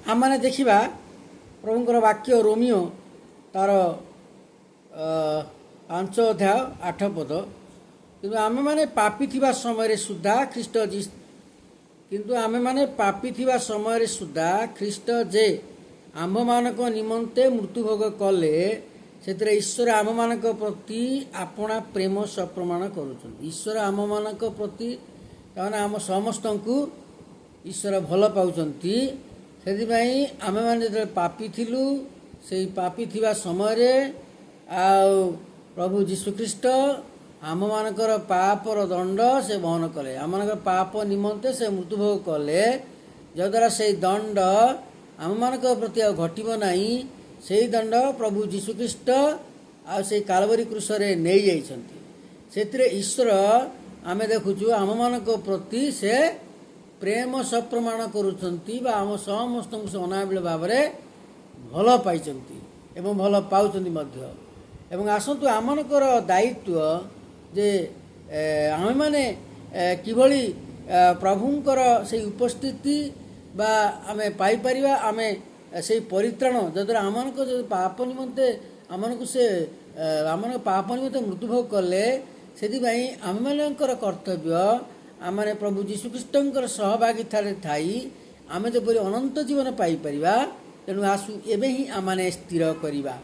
आमने देखा प्रभुंर वाक्य रोमियो तार 5 अध्याय 8 पद किंतु आमे माने पापी थिबा समय सुधा ख्रीष्ट किंतु आमे माने पापी थिबा समय सुधा ख्रीष्ट जे आम मानक निमंते मृत्युभोग कले से ईश्वर आम मानक प्रति आपणा प्रेम सप्रमाण करुछन। ईश्वर आम मानक प्रति ताने आम समस्त को ईश्वर भल पाउछंती। सेथिबाई आमे माने जे पापी थिलु से पापी थिबा समय प्रभु जीशुख्रीष्ट आम मानकर पापर दंड से बहन कले। आम मानकर पाप निमंते से मृत्युभोग कले जद्वारा से दंड आम मानक प्रति घटब नहीं। से दंड प्रभु जीशुख्रीष्ट से कालवरी क्रूसरे नहीं जाइछंती। सेतिरे ईश्वर आमे देखुछु आम मानक प्रति से प्रेम सप्रमाण करुछंती बा आम समस्त से अनाबिल भाव भल पाइछंती एवं भल पाउछंती मध्य। एवं आसतु आमनकर दायित्व जे आमे माने किभली प्रभुंकर से उपस्थिति बा आमे पाई परिबा आमे से परित्राण जद्वारा आमनक जो पाप निमंते आमनक से आमन पाप निमंते मृत्युभोग कले सेदिबाई आमମାନଙ୍କର कर्तव्य आमने प्रभु जीशुख्रीष्टଙ୍କର सहभागितारे थाई आमे जेपरि अनंत जीवन पाई परिबा। तेणु आसु एबे ही आमने स्थिर करिबा।